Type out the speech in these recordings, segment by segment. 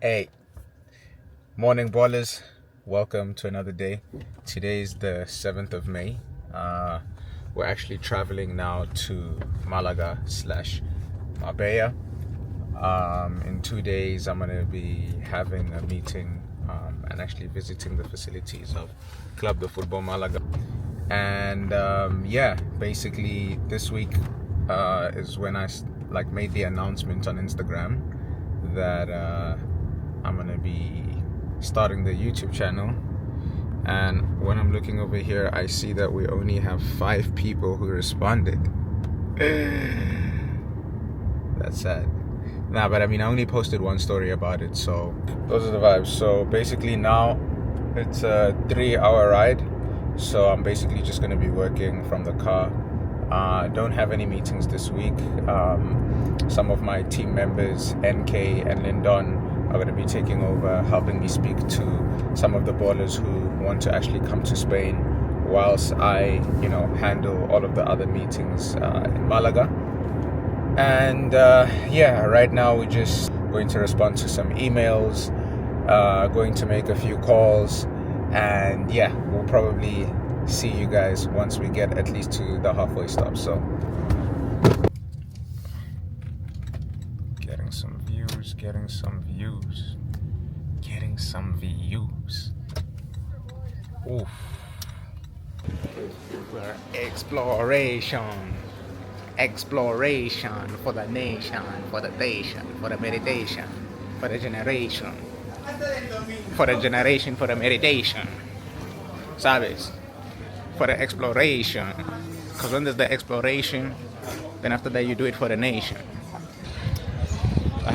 Hey, morning ballers. Welcome to another day. Today is the 7th of May. We're actually traveling now to Malaga / Marbella. In 2 days, I'm going to be having a meeting and actually visiting the facilities of Club de Fútbol Málaga. And basically this week is when I made the announcement on Instagram that I'm gonna be starting the YouTube channel. And when I'm looking over here, I see that we only have 5 people who responded. That's sad. Nah, but I mean, I only posted one story about it, so those are the vibes. So basically now it's a 3-hour ride, so I'm basically just gonna be working from the car. Don't have any meetings this week. Some of my team members, NK and Lindon, are going to be taking over, helping me speak to some of the ballers who want to actually come to Spain, whilst I, handle all of the other meetings in Malaga. And right now we're just going to respond to some emails, going to make a few calls, and we'll probably see you guys once we get at least to the halfway stop. So getting some views. Oof. We're exploration for the nation, for the nation, for the meditation, for the generation, for the meditation, ¿sabes? For the exploration, because when there's the exploration, then after that you do it for the nation. I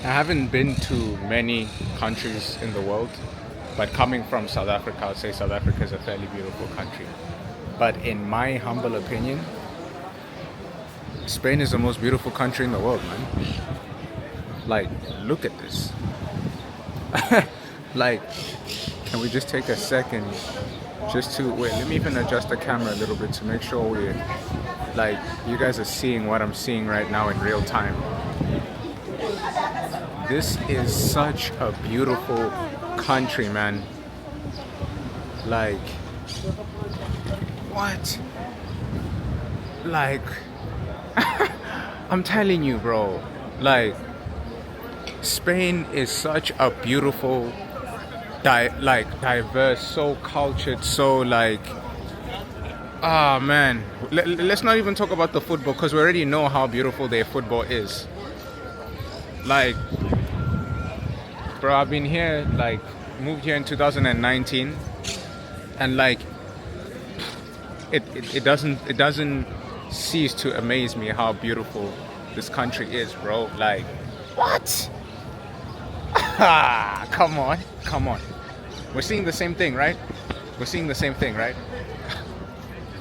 haven't been to many countries in the world, but coming from South Africa, I'd say South Africa is a fairly beautiful country. But in my humble opinion, Spain is the most beautiful country in the world, man. Like, look at this. Can we just take a second just to wait? Let me even adjust the camera a little bit to make sure you guys are seeing what I'm seeing right now in real time. This is such a beautiful country, man. What? I'm telling you, bro. Spain is such a beautiful, diverse, so cultured, so man. Let's not even talk about the football, because we already know how beautiful their football is. Bro, I've been here, moved here in 2019, and it doesn't cease to amaze me how beautiful this country is, bro. What? Come on. We're seeing the same thing, right?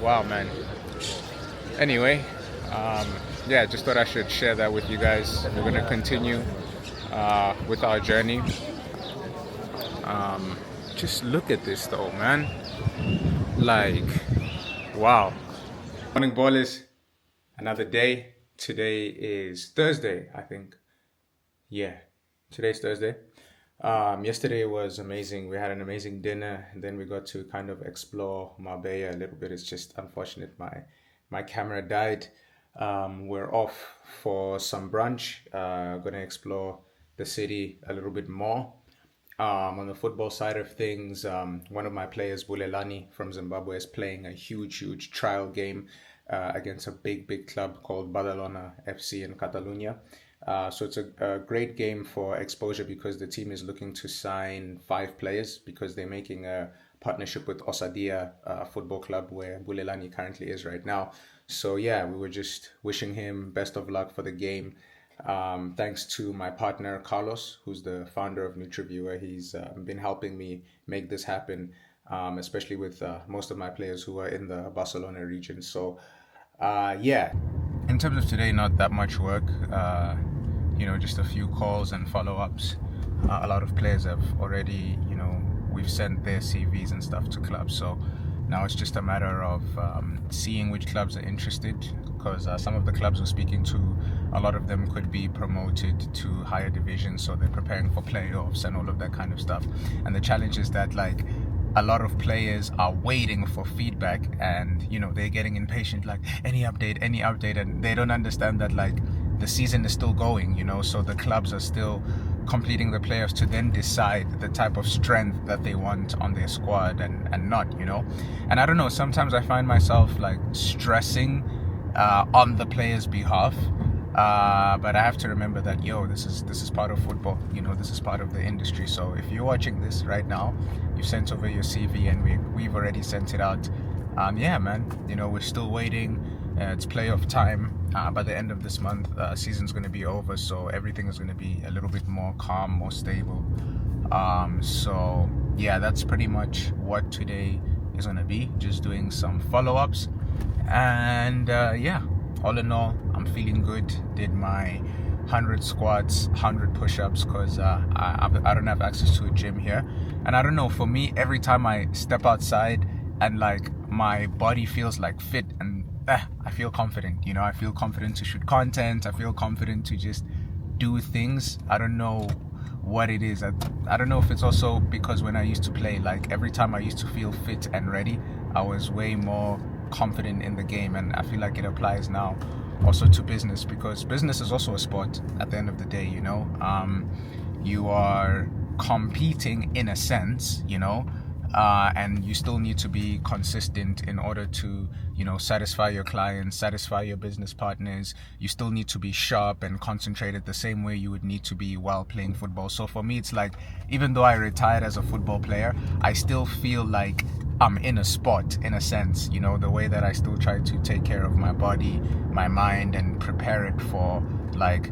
Wow, man. Anyway, just thought I should share that with you guys. We're gonna continue with our journey. Just look at this though, man. Wow. Morning ballers. Another day. Today is Thursday, I think. Yeah, today's Thursday. Yesterday was amazing. We had an amazing dinner, and then we got to kind of explore Marbella a little bit. It's just unfortunate my camera died. We're off for some brunch. Gonna explore the city a little bit more. On the football side of things, one of my players, Bulelani from Zimbabwe, is playing a huge trial game against a big club called Badalona FC in Catalonia. So it's a great game for exposure, because the team is looking to sign 5 players, because they're making a partnership with Osadia Football Club, where Bulelani currently is right now. So we were just wishing him best of luck for the game. Thanks to my partner Carlos, who's the founder of NutriViewer. He's been helping me make this happen, especially with most of my players who are in the Barcelona region. So in terms of today, not that much work. Just a few calls and follow-ups. A lot of players have already, we've sent their CVs and stuff to clubs. So Now it's just a matter of seeing which clubs are interested, because some of the clubs we're speaking to, a lot of them could be promoted to higher divisions, so they're preparing for playoffs and all of that kind of stuff. And the challenge is that, like, a lot of players are waiting for feedback, and they're getting impatient, like any update, and they don't understand that, like, the season is still going, so the clubs are still completing the playoffs to then decide the type of strength that they want on their squad and not, and I don't know, sometimes I find myself like stressing on the players' behalf, but I have to remember that this is part of football, this is part of the industry. So if you're watching this right now, you've sent over your CV and we've already sent it out. Yeah, man, we're still waiting. It's playoff time. By the end of this month, season's going to be over, so everything is going to be a little bit more calm, more stable. So yeah, that's pretty much what today is going to be. Just doing some follow-ups, and yeah, all in all, I'm feeling good. Did my 100 squats, 100 push-ups, because I don't have access to a gym here. And I don't know, for me, every time I step outside and like my body feels like fit, and I feel confident, I feel confident to shoot content. I feel confident to just do things. I don't know what it is. I don't know if it's also because when I used to play, like every time I used to feel fit and ready, I was way more confident in the game. And I feel like it applies now also to business, because business is also a sport at the end of the day. You are competing in a sense, and you still need to be consistent in order to satisfy your clients, satisfy your business partners. You still need to be sharp and concentrated the same way you would need to be while playing football. So for me, it's like, even though I retired as a football player, I still feel like I'm in a sport, in a sense, the way that I still try to take care of my body, my mind, and prepare it for like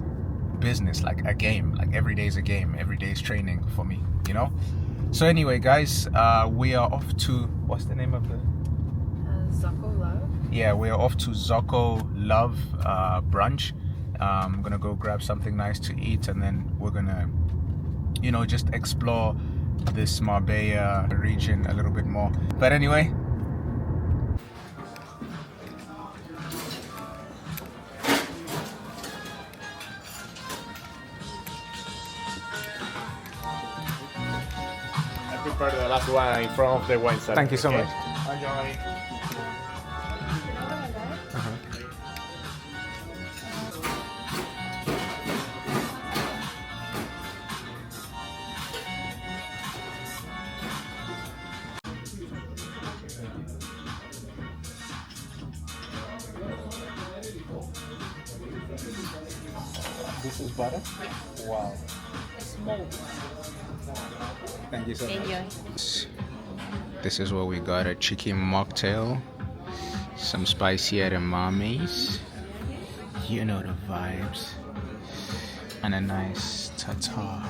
business, like a game. Like every day is a game, every day is training for me, So anyway, guys, we are off to, what's the name of the? Zocco Love. Yeah, we are off to Zocco Love brunch. I'm gonna go grab something nice to eat, and then we're gonna, just explore this Marbella region a little bit more. But anyway, I prefer the last one in front of the wine cellar. thank you so much. Enjoy. This is butter? Wow. Small. Thank you so much. Enjoy. This is what we got: a chicken mocktail, some spicy edamames, the vibes, and a nice tartar.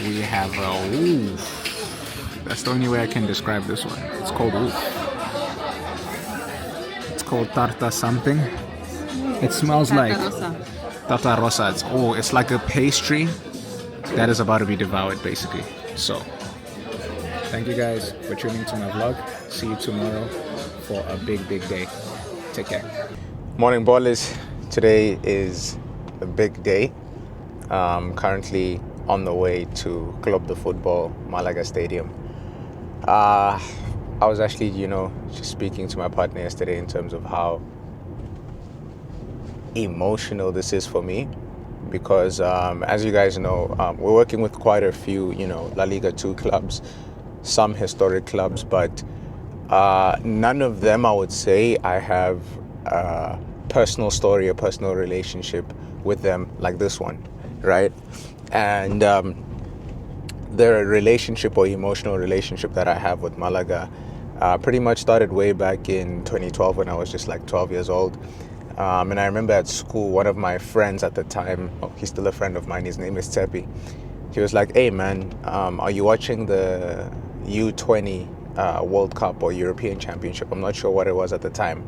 We have a oof. That's the only way I can describe this one. It's called oof. It's called tarta something. It smells like tarta rosa. It's like a pastry that is about to be devoured, basically. So, thank you guys for tuning to my vlog. See you tomorrow for a big day. Take care. Morning, ballers. Today is a big day. Currently on the way to Club de Fútbol Málaga Stadium. I was actually, just speaking to my partner yesterday in terms of how emotional this is for me, because as you guys know, we're working with quite a few La Liga 2 clubs, some historic clubs, but none of them, I would say, I have a personal story, a personal relationship with them like this one, right? And the relationship or emotional relationship that I have with Malaga pretty much started way back in 2012 when I was just like 12 years old. And I remember at school, one of my friends at the time, he's still a friend of mine, his name is Tepi. He was like, hey man, are you watching the U20 World Cup or European Championship? I'm not sure what it was at the time.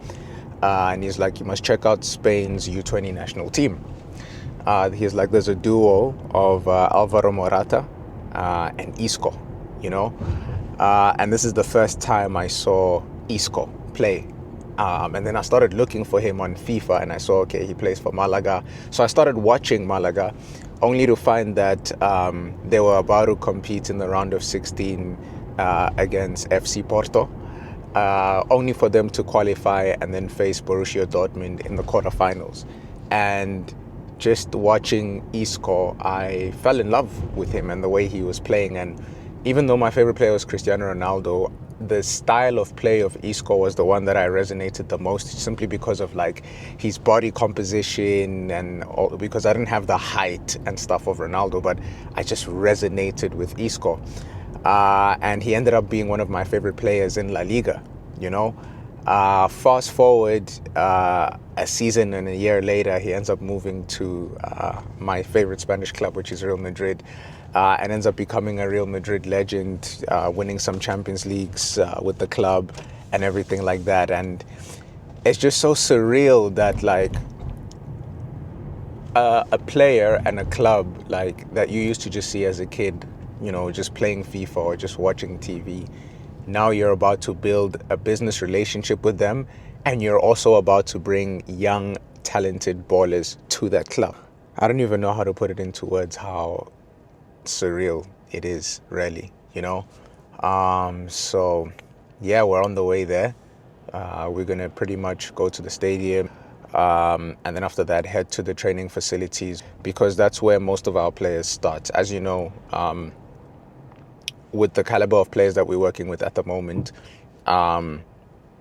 And he's like, you must check out Spain's U20 national team. He's like, there's a duo of Alvaro Morata and Isco, And this is the first time I saw Isco play. And then I started looking for him on FIFA, and I saw, okay, he plays for Malaga. So I started watching Malaga, only to find that they were about to compete in the round of 16 against FC Porto, only for them to qualify and then face Borussia Dortmund in the quarterfinals. And just watching Isco, I fell in love with him and the way he was playing. And even though my favorite player was Cristiano Ronaldo, the style of play of Isco was the one that I resonated the most, simply because of like his body composition and all, because I didn't have the height and stuff of Ronaldo, but I just resonated with Isco. And he ended up being one of my favorite players in La Liga, you know. Fast forward a season and a year later, he ends up moving to my favorite Spanish club, which is Real Madrid, and ends up becoming a Real Madrid legend, winning some Champions Leagues with the club and everything like that. And it's just so surreal that like a player and a club like that you used to just see as a kid, you know, just playing FIFA or just watching TV. Now you're about to build a business relationship with them, and you're also about to bring young, talented ballers to that club. I don't even know how to put it into words how surreal it is, really, you know? So, yeah, we're on the way there. We're going to pretty much go to the stadium, and then after that, head to the training facilities, because that's where most of our players start. As you know, with the caliber of players that we're working with at the moment,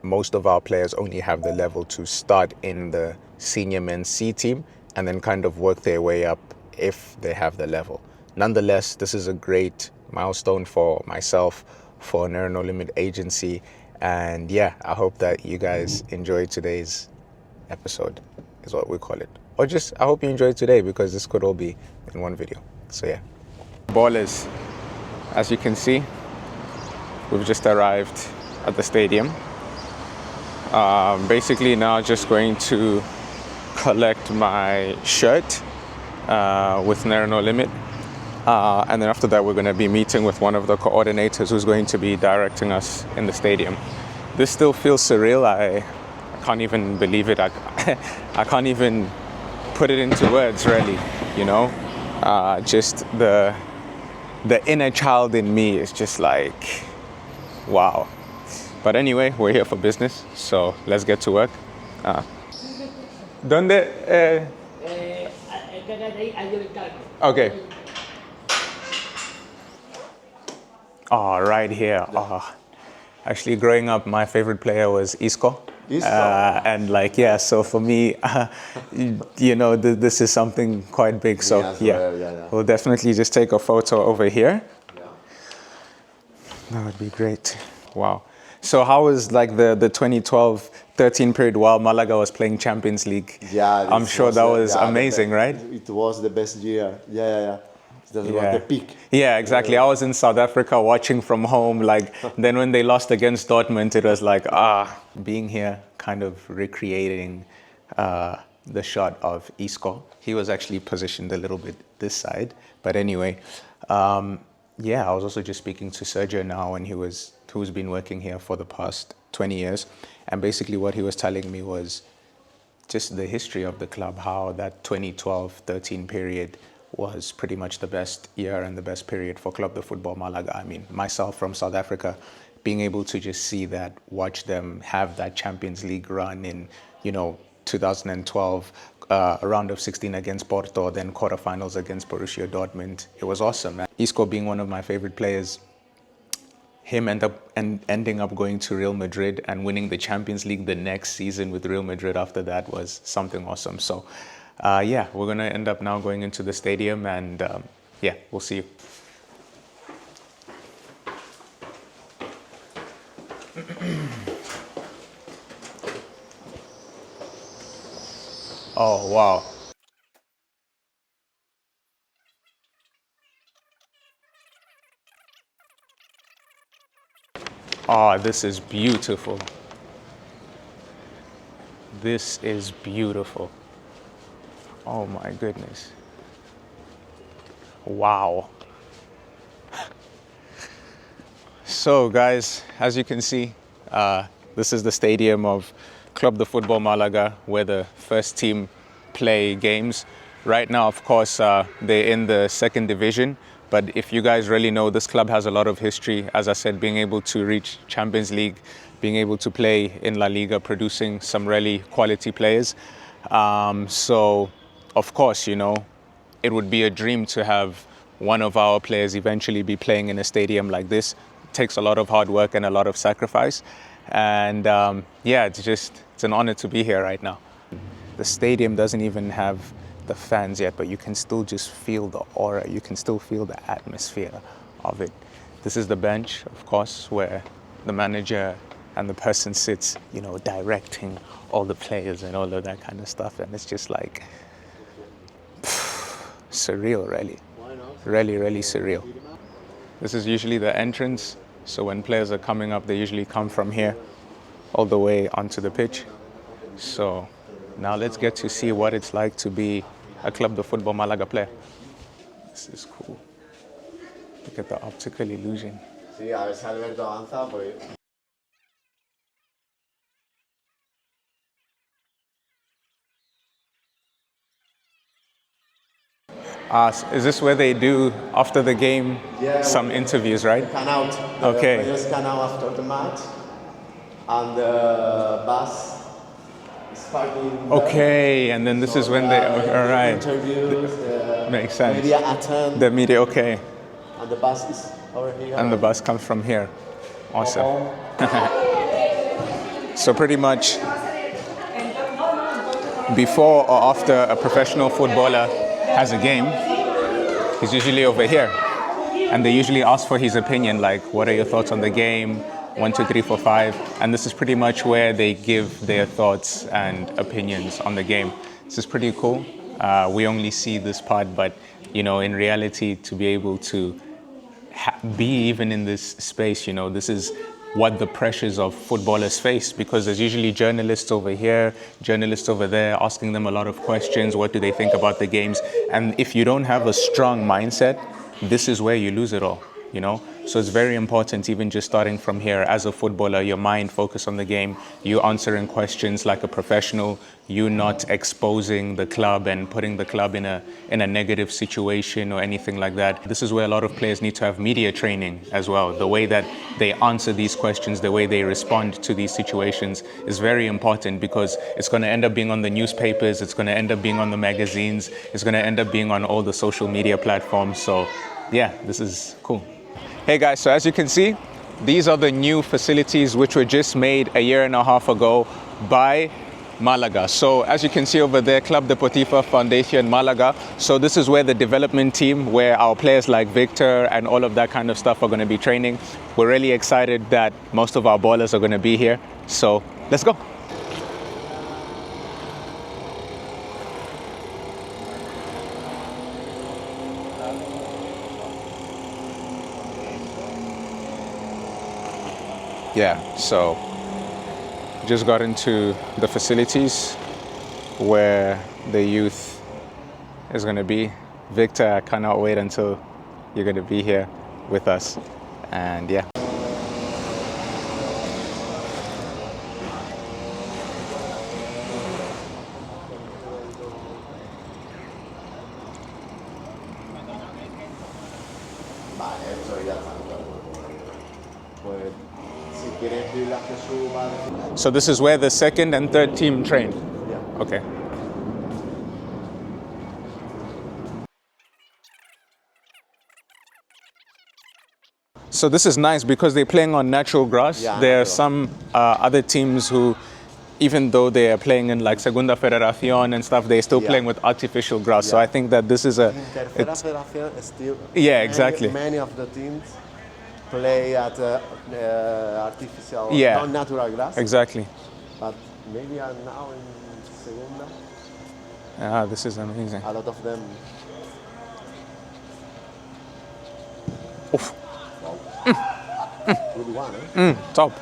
most of our players only have the level to start in the senior men's C team and then kind of work their way up if they have the level. Nonetheless, this is a great milestone for myself, for an Earn No Limit agency. And yeah, I hope that you guys enjoyed today's episode, is what we call it. Or just, I hope you enjoyed today, because this could all be in one video. So yeah. Ballers. As you can see, we've just arrived at the stadium. Basically now just going to collect my shirt with No Limit. And then after that, we're going to be meeting with one of the coordinators who's going to be directing us in the stadium. This still feels surreal. I can't even believe it. I can't even put it into words, really, you know. Just the inner child in me is just like, wow. But anyway, we're here for business, so let's get to work. ¿Dónde? Okay. Oh, right here. Oh. Actually, growing up, my favorite player was Isco. And like, yeah, so for me, you know, this is something quite big. So yeah, we'll definitely just take a photo over here. Yeah. That would be great. Wow. So how was like the 2012-13 period while Malaga was playing Champions League? Yeah, I'm sure that was amazing, right? It was the best year. Yeah. That was the peak. Yeah, exactly. I was in South Africa watching from home. Like, then when they lost against Dortmund, it was like, being here, kind of recreating the shot of Isco. He was actually positioned a little bit this side. But anyway, yeah, I was also just speaking to Sergio now, and who's been working here for the past 20 years. And basically what he was telling me was just the history of the club, how that 2012-13 period was pretty much the best year and the best period for Club de Fútbol Málaga. I mean, myself from South Africa, being able to just see that, watch them have that Champions League run in, you know, 2012, a round of 16 against Porto, then quarterfinals against Borussia Dortmund. It was awesome. Isco being one of my favorite players, him ending up going to Real Madrid and winning the Champions League the next season with Real Madrid after that was something awesome. So yeah, we're going to end up now going into the stadium, and yeah, we'll see you. Oh, wow. Oh, this is beautiful. This is beautiful. Oh my goodness. Wow. So guys, as you can see, this is the stadium of Club de Fútbol Málaga, where the first team play games. Right now, of course, they're in the second division, but if you guys really know, this club has a lot of history. As I said, being able to reach Champions League, being able to play in La Liga, producing some really quality players. So, of course, you know, it would be a dream to have one of our players eventually be playing in a stadium like this. It takes a lot of hard work and a lot of sacrifice. And yeah, it's an honor to be here right now. The stadium doesn't even have the fans yet, but you can still just feel the aura. You can still feel the atmosphere of it. This is the bench, of course, where the manager and the person sits, you know, directing all the players and all of that kind of stuff. And it's just like surreal, really. Really, really surreal. This is usually the entrance. So when players are coming up, they usually come from here all the way onto the pitch. So now let's get to see what it's like to be a Club de Fútbol Málaga player. This is cool. Look at the optical illusion. Sí, a ver si Alberto avanza, pues. Is this where they do, after the game, some interviews, right? Scan out. Okay. The players scan out after the match, and the bus is parking there. Okay, and then this is when they, all right. Interviews, Makes sense. media attend, The media, okay. and the bus is over here. And the bus comes from here. Awesome. So pretty much before or after a professional footballer has a game, he's usually over here. And they usually ask for his opinion, like, what are your thoughts on the game? 1, 2, 3, 4, 5. And this is pretty much where they give their thoughts and opinions on the game. This is pretty cool. We only see this part, but, you know, in reality, to be able to be even in this space, you know, this is what the pressures of footballers face, because there's usually journalists over here, journalists over there, asking them a lot of questions. What do they think about the games? And if you don't have a strong mindset, this is where you lose it all, you know? So it's very important, even just starting from here as a footballer, your mind focus on the game, you answering questions like a professional, you not exposing the club and putting the club in a negative situation or anything like that. This is where a lot of players need to have media training as well. The way that they answer these questions, the way they respond to these situations is very important, because it's going to end up being on the newspapers, it's going to end up being on the magazines, it's going to end up being on all the social media platforms. So yeah, this is cool. Hey guys, so as you can see, these are the new facilities which were just made a year and a half ago by Malaga. So as you can see over there, Club Deportivo Foundation Málaga. So this is where the development team, where our players like Victor and all of that kind of stuff are going to be training. We're really excited that most of our ballers are going to be here. So let's go. Yeah, so just got into the facilities where the youth is going to be. Victor, I cannot wait until you're going to be here with us. And yeah. Vale, esto ya está. Pues, si quieres escribir las que suba. So this is where the second and third team train? Yeah. Okay. So this is nice because they're playing on natural grass. Yeah, There are natural. some other teams who, even though they are playing in like Segunda Federación and stuff, they're still Yeah. playing with artificial grass. So Yeah. I think that this is a... Tercera it's- federación still. Yeah, exactly. Many of the teams play at artificial, Yeah. not natural grass. Exactly. But maybe are now in Segunda, Ah, this is amazing. a lot of them. Oof. Good one, eh? Top.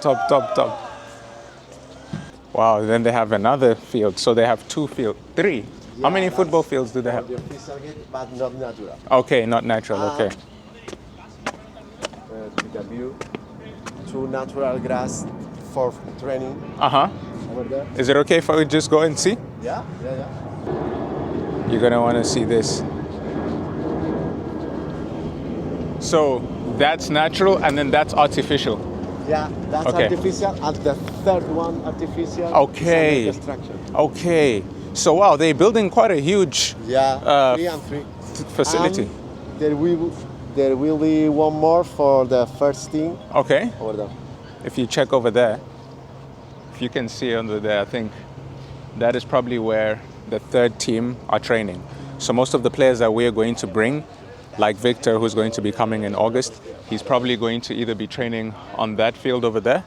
Wow, then they have another field. So they have three. How many that's football fields do they for have? the official game, but not natural. Okay, not natural, okay. Take a view. to natural grass for training Uh-huh. over there. Is it okay if I would just go and see? Yeah. You're gonna want to see this. So that's natural and then that's artificial. Yeah, that's Okay. artificial, and the third one artificial. Okay. Is construction. Okay. So wow, they're building quite a huge Yeah, 3 and 3 facility. And there will be one more for the first team Okay. over there. If you check over there, if you can see under there, I think that is probably where the third team are training. So most of the players that we are going to bring, like Victor, who's going to be coming in August, he's probably going to either be training on that field over there,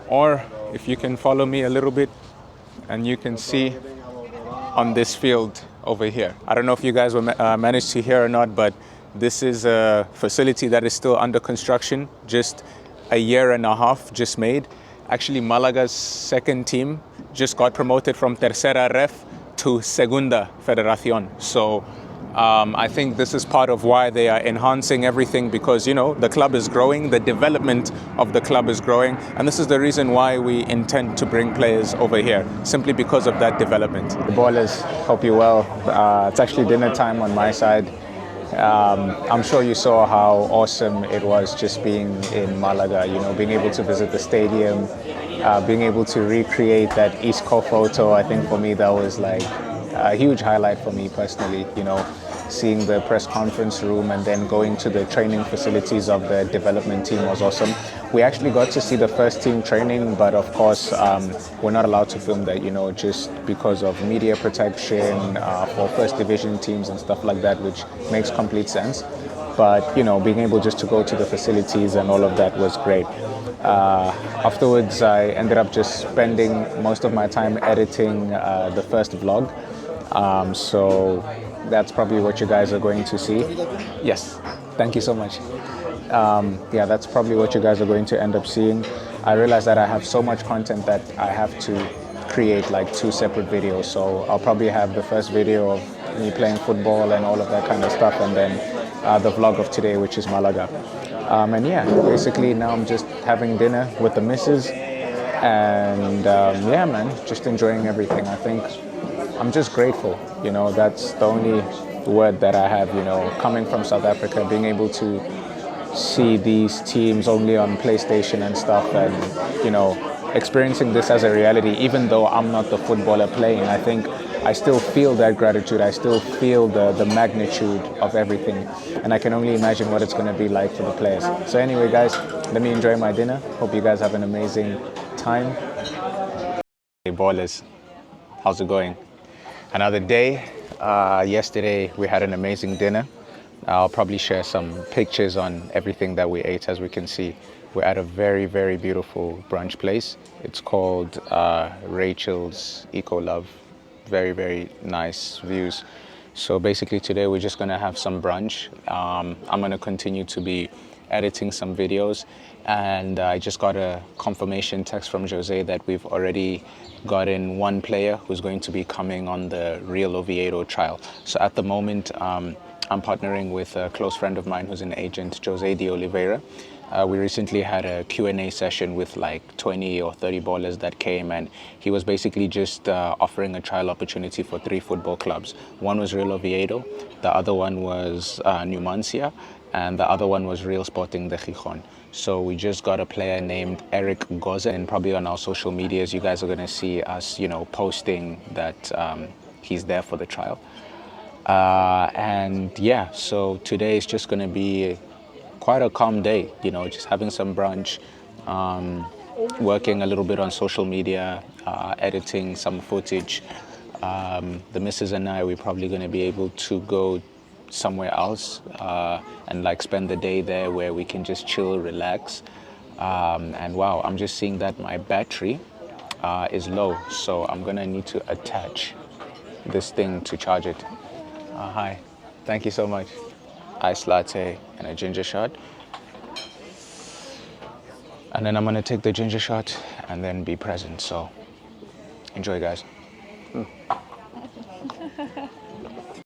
or if you can follow me a little bit, and you can see on this field over here. I don't know if you guys were managed to hear or not, but this is a facility that is still under construction, just a year and a half just made. Actually, Malaga's second team just got promoted from Tercera Ref to Segunda Federación. So I think this is part of why they are enhancing everything, because, you know, the club is growing, the development of the club is growing, and this is the reason why we intend to bring players over here, simply because of that development. The ballers, hope you well. It's actually dinner time on my side. I'm sure you saw how awesome it was just being in Malaga, you know, being able to visit the stadium, being able to recreate that Isco photo. I think for me that was like a huge highlight for me personally, you know, seeing the press conference room and then going to the training facilities of the development team was awesome. We actually got to see the first team training, but of course we're not allowed to film that, you know, just because of media protection for first division teams and stuff like that, which makes complete sense. But, you know, being able just to go to the facilities and all of that was great. Afterwards, I ended up just spending most of my time editing the first vlog. So that's probably what you guys are going to see. Yes, thank you so much. Yeah, that's probably what you guys are going to end up seeing. I realized that I have so much content that I have to create like 2 separate videos. So I'll probably have the first video of me playing football and all of that kind of stuff, and then the vlog of today, which is Malaga. And yeah, basically now I'm just having dinner with the missus, and yeah, man, just enjoying everything. I think I'm just grateful, you know, that's the only word that I have, you know, coming from South Africa, being able to see these teams only on PlayStation and stuff, and, you know, experiencing this as a reality, even though I'm not the footballer playing. I think I still feel that gratitude. I still feel the magnitude of everything, and I can only imagine what it's going to be like for the players. So anyway, guys, let me enjoy my dinner. Hope you guys have an amazing time. Hey, ballers, how's it going? Another day. Yesterday we had an amazing dinner. I'll probably share some pictures on everything that we ate. As we can see, we're at a very, very beautiful brunch place. It's called Rachel's Eco Love. Very, very nice views. So basically today we're just gonna have some brunch. I'm gonna continue to be editing some videos, and I just got a confirmation text from Jose that we've already gotten one player who's going to be coming on the Real Oviedo trial. So at the moment I'm partnering with a close friend of mine who's an agent, Jose de Oliveira. We recently had a Q&A session with like 20 or 30 ballers that came, and he was basically just offering a trial opportunity for 3 football clubs. One was Real Oviedo, the other one was Numancia, and the other one was Real Sporting de Gijón. So we just got a player named Eric Goza, and probably on our social medias you guys are going to see us, you know, posting that he's there for the trial. And yeah, so today is just going to be quite a calm day, you know, just having some brunch, working a little bit on social media, editing some footage. The missus and I, we're probably going to be able to go somewhere else and like spend the day there where we can just chill, relax. And wow, I'm just seeing that my battery is low, so I'm gonna need to attach this thing to charge it. Hi, thank you so much. Iced latte and a ginger shot. And then I'm gonna take the ginger shot and then be present, so enjoy, guys.